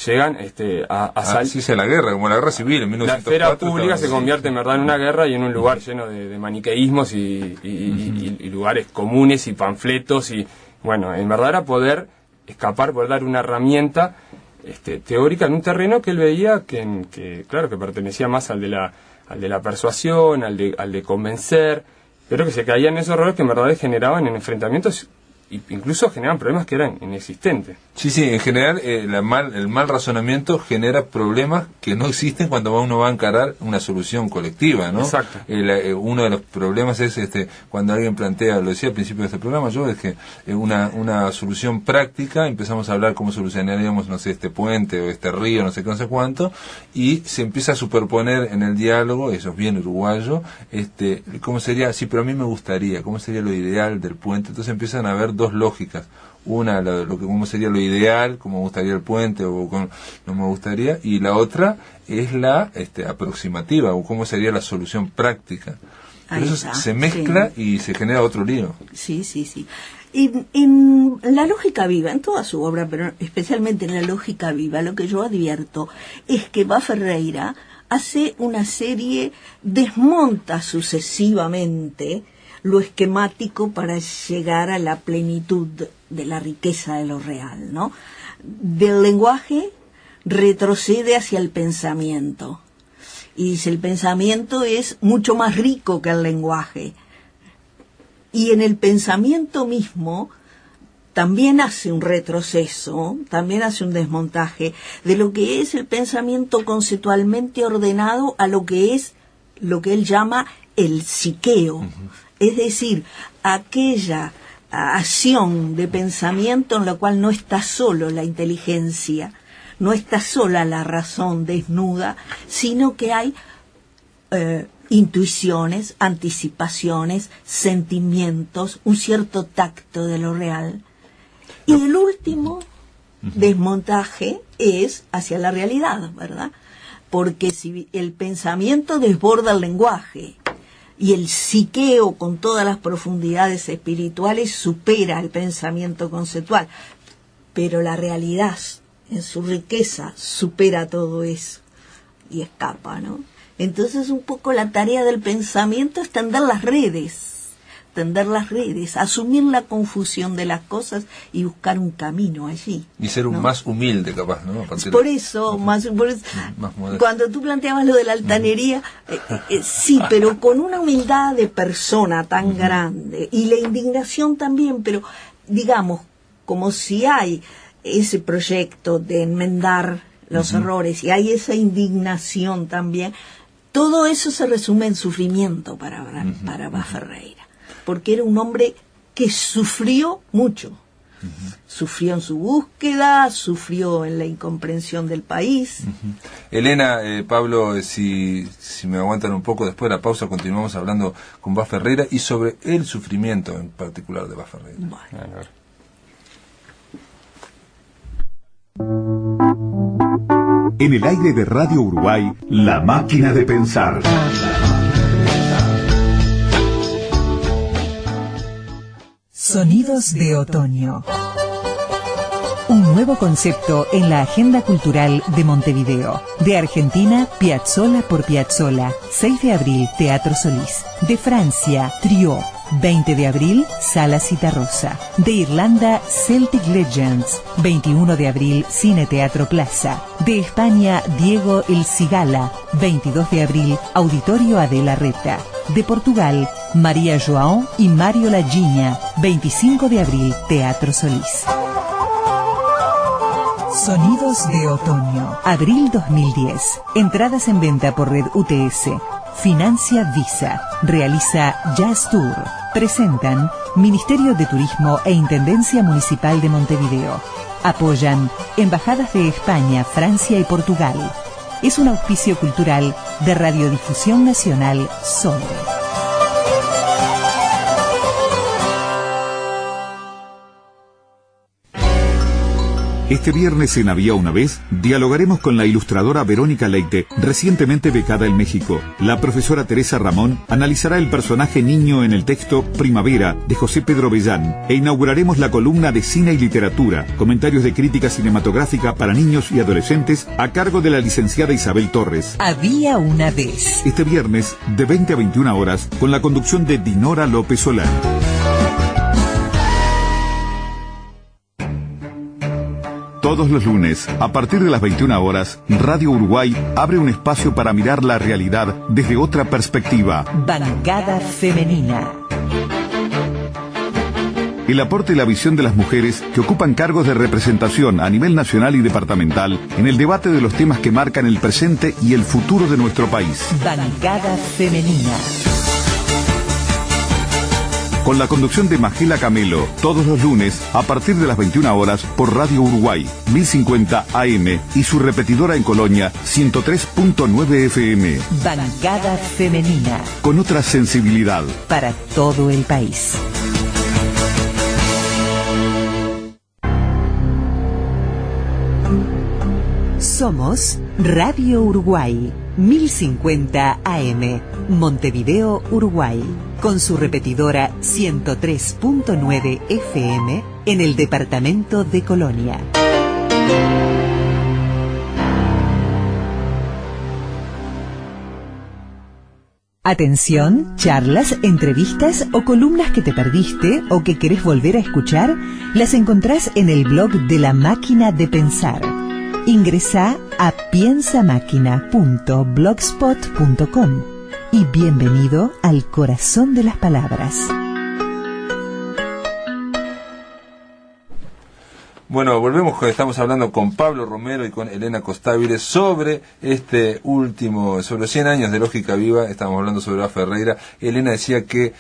llegan a la guerra, como la guerra civil en 1904. La esfera pública se convierte en verdad en una guerra y en un lugar lleno de maniqueísmos y lugares comunes y panfletos, y bueno, en verdad era poder escapar, poder dar una herramienta teórica en un terreno que él veía que claro, que pertenecía más al de la persuasión, al de convencer, pero que se caían en esos errores que en verdad generaban en enfrentamientos, incluso generaban problemas que eran inexistentes. Sí, en general el mal razonamiento genera problemas que no existen cuando uno va a encarar una solución colectiva, ¿no? Exacto. Uno de los problemas es cuando alguien plantea, lo decía al principio de este programa, es que una solución práctica, empezamos a hablar cómo solucionaríamos, no sé, este puente o este río, no sé qué, no sé cuánto, y se empieza a superponer en el diálogo, eso es bien uruguayo, cómo sería, sí, pero a mí me gustaría, cómo sería lo ideal del puente. Entonces empiezan a haber dos lógicas. Una, cómo sería lo ideal, cómo me gustaría el puente o no me gustaría, y la otra es la aproximativa, o cómo sería la solución práctica. Pero eso se mezcla y se genera otro lío. Sí. Y en la lógica viva, en toda su obra, pero especialmente en la lógica viva, lo que yo advierto es que Ferreira hace una serie, desmonta sucesivamente lo esquemático para llegar a la plenitud de la riqueza de lo real, ¿no? Del lenguaje retrocede hacia el pensamiento. Y dice, el pensamiento es mucho más rico que el lenguaje. Y en el pensamiento mismo también hace un retroceso, también hace un desmontaje de lo que es el pensamiento conceptualmente ordenado a lo que es lo que él llama el psiqueo. Es decir, aquella acción de pensamiento en la cual no está solo la inteligencia, no está sola la razón desnuda, sino que hay intuiciones, anticipaciones, sentimientos, un cierto tacto de lo real. Y el último desmontaje es hacia la realidad, ¿verdad? Porque si el pensamiento desborda el lenguaje, y el psiqueo con todas las profundidades espirituales supera el pensamiento conceptual, pero la realidad en su riqueza supera todo eso y escapa, ¿no? Entonces un poco la tarea del pensamiento es tender las redes, asumir la confusión de las cosas y buscar un camino allí. Y ser un más humilde, capaz, ¿no? Por eso, cuando tú planteabas lo de la altanería, sí, pero con una humildad de persona tan grande, y la indignación también, pero digamos, como si hay ese proyecto de enmendar los errores, y hay esa indignación también, todo eso se resume en sufrimiento para Ferreira. Porque era un hombre que sufrió mucho, Sufrió en su búsqueda, sufrió en la incomprensión del país. Elena, Pablo, si me aguantan un poco, después de la pausa continuamos hablando con Bas Ferreira y sobre el sufrimiento en particular de Bas Ferreira. Bueno. En el aire de Radio Uruguay, La Máquina de Pensar. Sonidos de otoño. Un nuevo concepto en la agenda cultural de Montevideo. De Argentina, Piazzolla por Piazzolla. 6 de abril, Teatro Solís. De Francia, Trio. 20 de abril, Sala Citarrosa. De Irlanda, Celtic Legends. 21 de abril, Cine Teatro Plaza. De España, Diego El Cigala. 22 de abril, Auditorio Adela Reta. De Portugal, María João y Mario Lagiña. 25 de abril, Teatro Solís. Sonidos de otoño. Abril 2010. Entradas en venta por Red UTS. Financia Visa. Realiza Jazz Tour. Presentan Ministerio de Turismo e Intendencia Municipal de Montevideo. Apoyan Embajadas de España, Francia y Portugal. Es un auspicio cultural de Radiodifusión Nacional Sol. Este viernes en Había una vez, dialogaremos con la ilustradora Verónica Leite, recientemente becada en México. La profesora Teresa Ramón analizará el personaje niño en el texto Primavera, de José Pedro Bellán, e inauguraremos la columna de Cine y Literatura, comentarios de crítica cinematográfica para niños y adolescentes, a cargo de la licenciada Isabel Torres. Había una vez. Este viernes, de 20 a 21 horas, con la conducción de Dinora López Solán. Todos los lunes, a partir de las 21 horas, Radio Uruguay abre un espacio para mirar la realidad desde otra perspectiva. Bancada femenina. El aporte y la visión de las mujeres que ocupan cargos de representación a nivel nacional y departamental en el debate de los temas que marcan el presente y el futuro de nuestro país. Bancada femenina. Con la conducción de Magela Camelo, todos los lunes, a partir de las 21 horas, por Radio Uruguay, 1050 AM, y su repetidora en Colonia, 103.9 FM. Bancada femenina. Con otra sensibilidad. Para todo el país. Somos Radio Uruguay, 1050 AM, Montevideo, Uruguay, con su repetidora 103.9 FM en el departamento de Colonia. Atención, charlas, entrevistas o columnas que te perdiste o que querés volver a escuchar, las encontrás en el blog de La Máquina de Pensar. Ingresá a piensamáquina.blogspot.com y bienvenido al corazón de las palabras. Bueno, volvemos, estamos hablando con Pablo Romero y con Elena Costáviles sobre este último, sobre los 100 años de Lógica Viva. Estamos hablando sobre Bas Ferreira. Elena decía que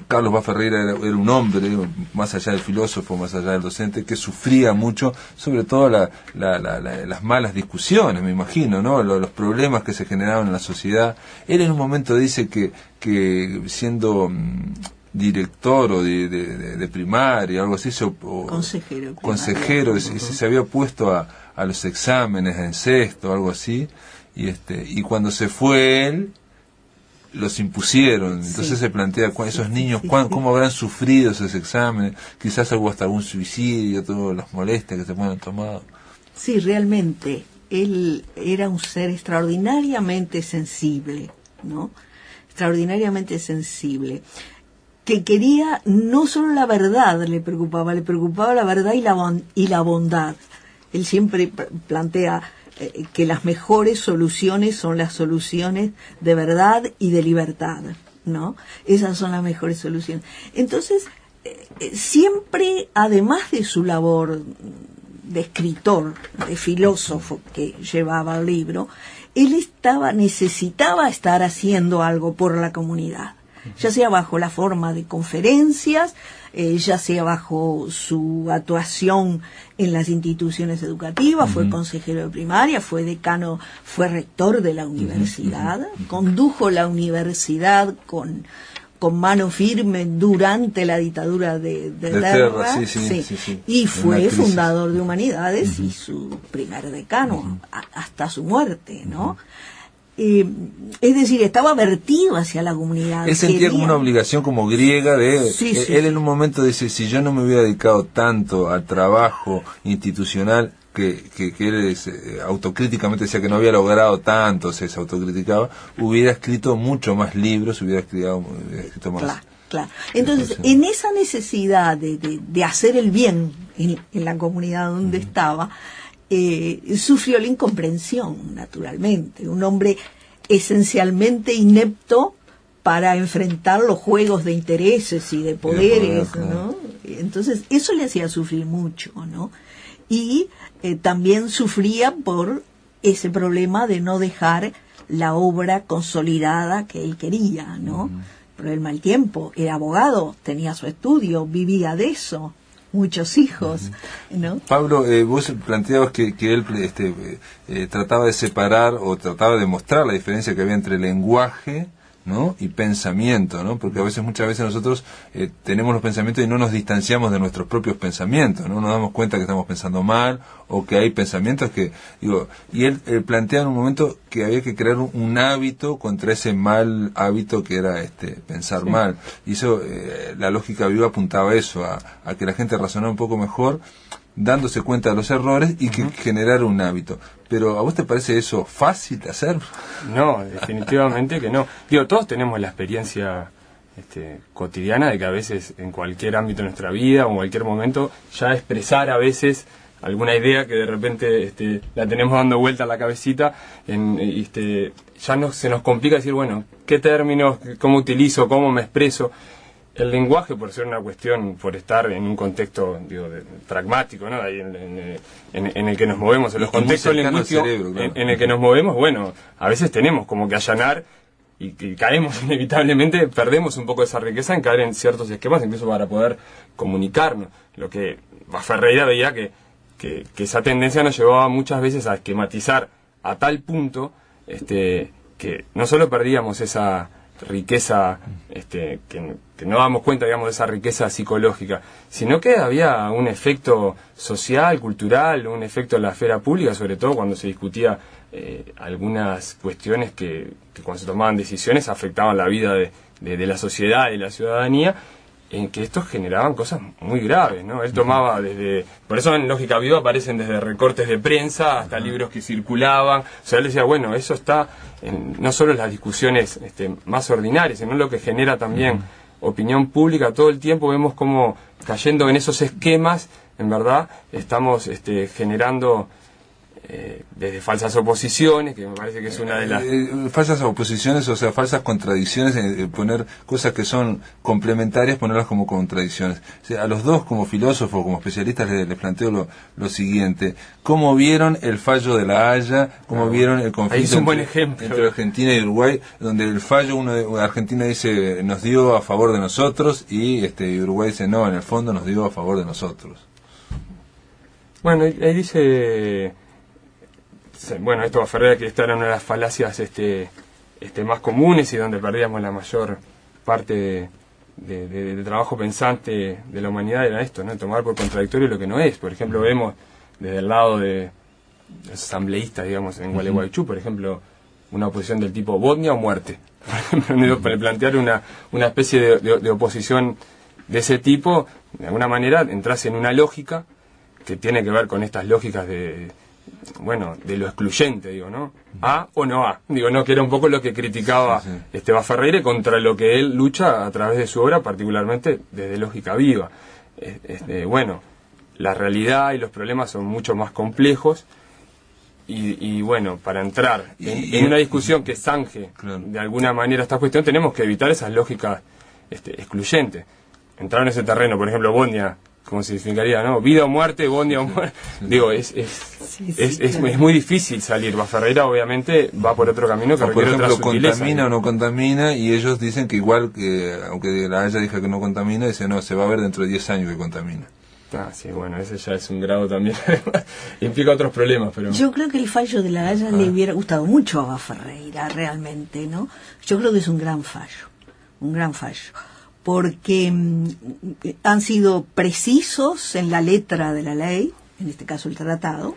Carlos Bas Ferreira era un hombre, más allá del filósofo, más allá del docente, que sufría mucho, sobre todo las malas discusiones, me imagino, ¿no? Los problemas que se generaban en la sociedad. Él en un momento dice que siendo director o de primaria, algo así, consejero, se había opuesto a los exámenes en sexto, algo así, y cuando se fue él, los impusieron. Entonces se plantea esos niños cómo habrán sufrido esos exámenes, quizás hasta algún suicidio, todas las molestias que se pueden tomar. Sí, realmente él era un ser extraordinariamente sensible, ¿no? Extraordinariamente sensible, que quería no solo la verdad, le preocupaba la verdad y la bondad. Él siempre plantea que las mejores soluciones son las soluciones de verdad y de libertad, ¿no? Esas son las mejores soluciones. Entonces, siempre, además de su labor de escritor, de filósofo que llevaba el libro, él necesitaba estar haciendo algo por la comunidad. ya sea bajo la forma de conferencias, ya sea bajo su actuación en las instituciones educativas, fue consejero de primaria, fue decano, fue rector de la universidad, condujo la universidad con mano firme durante la dictadura de Terra, y fue fundador de Humanidades y su primer decano hasta su muerte, ¿no? Es decir, estaba vertido hacia la comunidad. Él sentía como una obligación como griega de... él en un momento dice, si yo no me hubiera dedicado tanto al trabajo institucional, que él autocríticamente decía que no había logrado tanto, se autocriticaba, hubiera escrito mucho más libros, hubiera escrito más... Claro. Entonces, en esa necesidad de hacer el bien en la comunidad donde estaba, sufrió la incomprensión, naturalmente. Un hombre esencialmente inepto para enfrentar los juegos de intereses y de poderes, ¿no? Entonces, eso le hacía sufrir mucho, ¿no? Y también sufría por ese problema de no dejar la obra consolidada que él quería, ¿no? Pero el mal tiempo, era abogado, tenía su estudio, vivía de eso, muchos hijos, ¿no? Pablo, vos planteabas que él trataba de separar o trataba de mostrar la diferencia que había entre lenguaje, ¿no?, y pensamiento, ¿no? Porque muchas veces nosotros tenemos los pensamientos y no nos distanciamos de nuestros propios pensamientos, ¿no? Nos damos cuenta que estamos pensando mal o que hay pensamientos que, y él plantea en un momento que había que crear un hábito contra ese mal hábito que era pensar mal. Y eso, la lógica viva apuntaba a eso, a que la gente razonara un poco mejor, dándose cuenta de los errores y que generar un hábito. Pero ¿a vos te parece eso fácil de hacer? No, definitivamente que no. Todos tenemos la experiencia cotidiana de que a veces en cualquier ámbito de nuestra vida o en cualquier momento ya expresar a veces alguna idea que de repente la tenemos dando vuelta a la cabecita, ya se nos complica decir, bueno, ¿qué términos, cómo utilizo, cómo me expreso? El lenguaje, por ser una cuestión, por estar en un contexto pragmático, ¿no? Ahí en el que nos movemos, en los contextos lingüísticos en el que nos movemos, bueno, a veces tenemos como que allanar y caemos inevitablemente, perdemos un poco de esa riqueza en caer en ciertos esquemas, incluso para poder comunicarnos. Lo que Ferreira veía que esa tendencia nos llevaba muchas veces a esquematizar a tal punto que no solo perdíamos esa riqueza, que no damos cuenta, digamos, de esa riqueza psicológica, sino que había un efecto social, cultural, un efecto en la esfera pública, sobre todo cuando se discutía algunas cuestiones que cuando se tomaban decisiones afectaban la vida de la sociedad y de la ciudadanía, en que estos generaban cosas muy graves, ¿no? Él tomaba por eso en Lógica Viva aparecen desde recortes de prensa hasta libros que circulaban. O sea, él decía, bueno, eso está no solo en las discusiones más ordinarias, sino en lo que genera también opinión pública. Todo el tiempo vemos como cayendo en esos esquemas, en verdad, estamos generando desde falsas oposiciones, que me parece que es una de las... falsas oposiciones, o sea, falsas contradicciones, poner cosas que son complementarias, ponerlas como contradicciones. O sea, a los dos, como filósofos, como especialistas, les planteo lo siguiente. ¿Cómo vieron el fallo de La Haya? ¿Cómo vieron el conflicto entre Argentina y Uruguay? Donde el fallo, Argentina dice, nos dio a favor de nosotros, y Uruguay dice, no, en el fondo nos dio a favor de nosotros. Bueno, ahí dice... Bueno, esto va a Ferreira, que esta era una de las falacias más comunes y donde perdíamos la mayor parte de trabajo pensante de la humanidad, era esto, ¿no? Tomar por contradictorio lo que no es. Por ejemplo, vemos desde el lado de los asambleístas, digamos, en Gualeguaychú, por ejemplo, una oposición del tipo Bosnia o muerte. Por ejemplo, para plantear una especie de oposición de ese tipo, de alguna manera entras en una lógica que tiene que ver con estas lógicas de lo excluyente, digo, ¿no? A o no A. Digo, no, que era un poco lo que criticaba Ferreira, contra lo que él lucha a través de su obra, particularmente desde Lógica Viva. Bueno, la realidad y los problemas son mucho más complejos y bueno, para entrar en una discusión que zanje de alguna manera esta cuestión, tenemos que evitar esas lógicas excluyentes. Entrar en ese terreno, por ejemplo, Bosnia como significaría, ¿no? Vida o muerte, Bondi o muerte. Digo, es muy difícil salir. Baferreira obviamente va por otro camino que requiere otra sutileza. Por ejemplo, contamina o no contamina, y ellos dicen que igual, que aunque la Haya diga que no contamina, dice no, se va a ver dentro de 10 años que contamina. Ah, sí, bueno, ese ya es un grado también. Implica otros problemas, pero... Yo creo que el fallo de la Haya le hubiera gustado mucho a Baferreira, realmente, ¿no? Yo creo que es un gran fallo, porque han sido precisos en la letra de la ley, en este caso el tratado,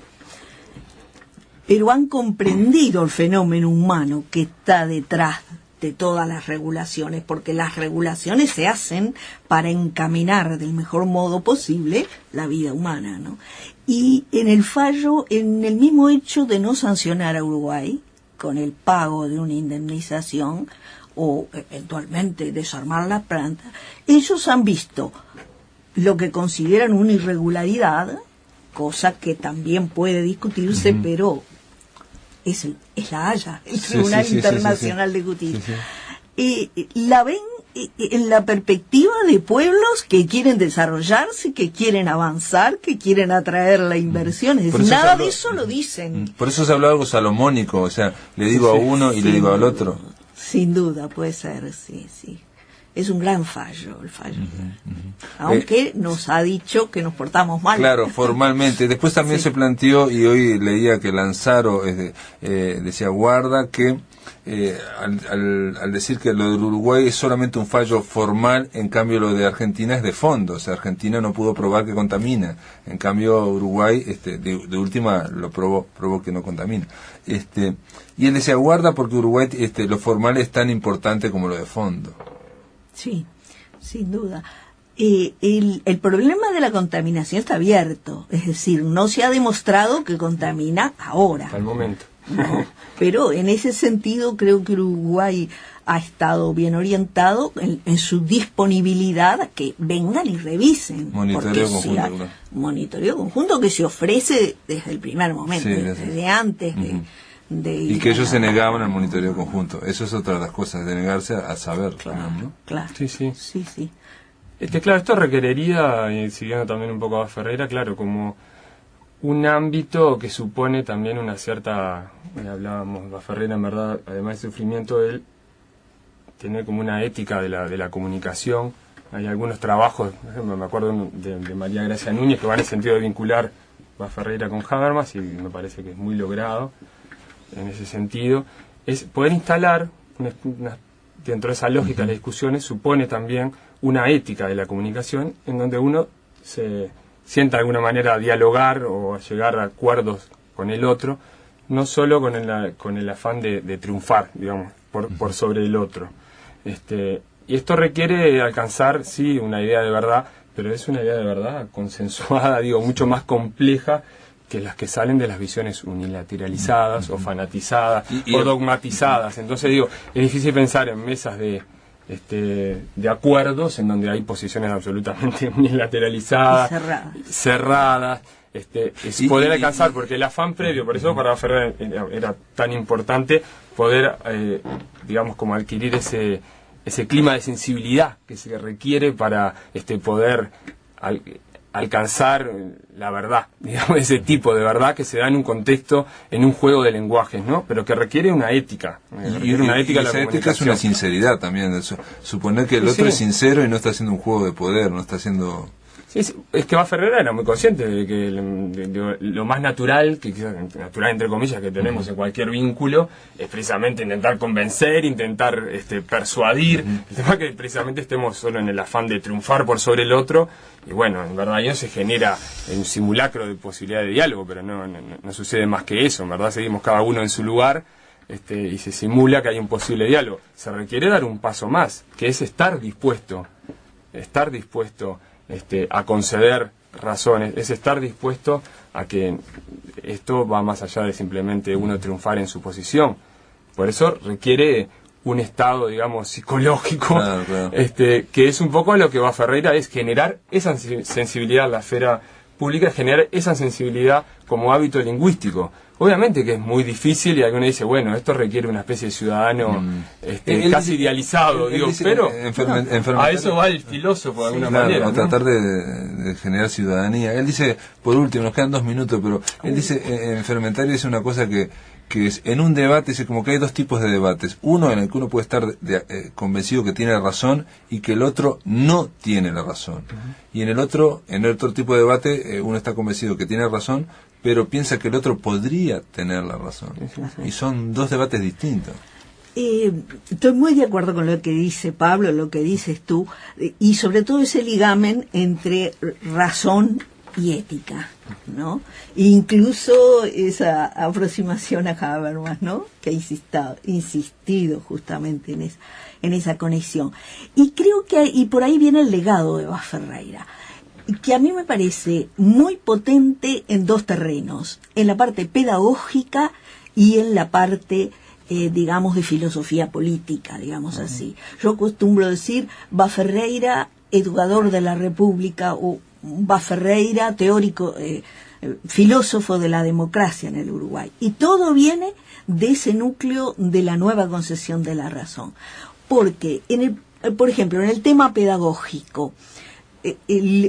pero han comprendido el fenómeno humano que está detrás de todas las regulaciones, porque las regulaciones se hacen para encaminar del mejor modo posible la vida humana, ¿no? Y en el fallo, en el mismo hecho de no sancionar a Uruguay con el pago de una indemnización o eventualmente desarmar la planta, ellos han visto lo que consideran una irregularidad, cosa que también puede discutirse, pero es la Haya, el Tribunal Internacional de Justicia. La ven en la perspectiva de pueblos que quieren desarrollarse, que quieren avanzar, que quieren atraer la inversión. Es decir, nada de eso lo dicen. Por eso se habló algo salomónico, o sea, le digo a uno y le digo al otro. Sin duda, puede ser, sí. Es un gran fallo, el fallo. Aunque nos ha dicho que nos portamos mal. Claro, formalmente. Después también se planteó, y hoy leía que Lanzaro decía, guarda que al decir que lo del Uruguay es solamente un fallo formal, en cambio lo de Argentina es de fondo. O sea, Argentina no pudo probar que contamina. En cambio Uruguay, de última, lo probó que no contamina. Y él decía, guarda porque Uruguay, lo formal es tan importante como lo de fondo. Sí, sin duda. El problema de la contaminación está abierto, es decir, no se ha demostrado que contamina ahora. Al momento. No, pero en ese sentido creo que Uruguay ha estado bien orientado en su disponibilidad a que vengan y revisen. Monitoreo conjunto. Monitoreo conjunto que se ofrece desde el primer momento, desde antes y que ellos se negaban al monitoreo conjunto. Eso es otra de las cosas, de negarse a saber. Claro, también, ¿no? Claro. Sí. Claro, esto requeriría, y siguiendo también un poco a Ferreira, claro, como un ámbito que supone también una cierta, hablábamos, Baferreira en verdad, además de sufrimiento, él tiene como una ética de la comunicación. Hay algunos trabajos, por ejemplo, me acuerdo de María Gracia Núñez, que van en el sentido de vincular Baferreira con Habermas, y me parece que es muy logrado en ese sentido. Es poder instalar, dentro de esa lógica de las discusiones, supone también una ética de la comunicación, en donde uno se sienta de alguna manera a dialogar o a llegar a acuerdos con el otro, no solo con el afán de triunfar, digamos, por sobre el otro. Y esto requiere alcanzar, sí, una idea de verdad, pero es una idea de verdad consensuada, mucho más compleja que las que salen de las visiones unilateralizadas o fanatizadas o dogmatizadas. Entonces es difícil pensar en mesas de acuerdos en donde hay posiciones absolutamente unilateralizadas, cerradas. Es poder alcanzar, porque el afán previo, por eso para Ferrer era tan importante poder, como adquirir ese clima de sensibilidad que se requiere para poder alcanzar la verdad, ese tipo de verdad que se da en un contexto, en un juego de lenguajes, ¿no? Pero que requiere una ética. Y esa ética es una sinceridad también. Suponer que el otro es sincero y no está haciendo un juego de poder, no está haciendo... Sí, es que Baferreira era muy consciente de que lo más natural, natural entre comillas, que tenemos en cualquier vínculo, es precisamente intentar convencer, intentar persuadir. El tema es que precisamente estemos solo en el afán de triunfar por sobre el otro, y bueno, en verdad ahí se genera un simulacro de posibilidad de diálogo, pero no sucede más que eso. En verdad seguimos cada uno en su lugar, y se simula que hay un posible diálogo. Se requiere dar un paso más, que es estar dispuesto a conceder razones, es estar dispuesto a que esto va más allá de simplemente uno triunfar en su posición. Por eso requiere un estado, psicológico, claro. Que es un poco a lo que Baferreira es generar esa sensibilidad en la esfera pública, generar esa sensibilidad como hábito lingüístico, Obviamente que es muy difícil y alguno dice, bueno, esto requiere una especie de ciudadano casi idealizado, pero a eso va el filósofo de alguna manera. A tratar de generar ciudadanía. Él dice, por último, nos quedan 2 minutos, pero él dice, en Fermentario dice una cosa que es, en un debate, dice como que hay 2 tipos de debates. Uno en el que uno puede estar convencido que tiene razón y que el otro no tiene la razón. Y en el otro tipo de debate, uno está convencido que tiene razón, pero piensa que el otro podría tener la razón. Y son 2 debates distintos. Estoy muy de acuerdo con lo que dice Pablo, lo que dices tú, y sobre todo ese ligamen entre razón y ética, ¿no? Incluso esa aproximación a Habermas, ¿no? Que ha insistido justamente en esa conexión. Y creo que y por ahí viene el legado de Bas Ferreira, que a mí me parece muy potente en 2 terrenos, en la parte pedagógica y en la parte, digamos, de filosofía política, digamos así. Yo acostumbro decir, Bas Ferreira, educador de la República, o Bas Ferreira, teórico, filósofo de la democracia en el Uruguay. Y todo viene de ese núcleo de la nueva concepción de la razón. Porque, por ejemplo, en el tema pedagógico,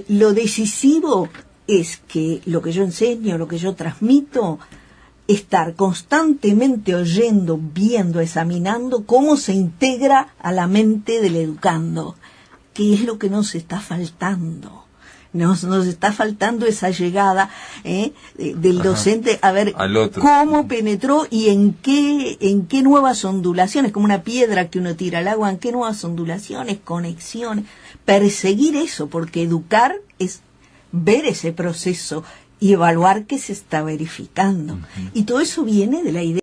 lo decisivo es que lo que yo enseño, lo que yo transmito, estar constantemente oyendo, viendo, examinando cómo se integra a la mente del educando, que es lo que nos está faltando. Nos está faltando esa llegada del docente a ver cómo penetró y en qué nuevas ondulaciones, como una piedra que uno tira al agua, en qué nuevas ondulaciones, conexiones, perseguir eso, porque educar es ver ese proceso y evaluar qué se está verificando. Y todo eso viene de la idea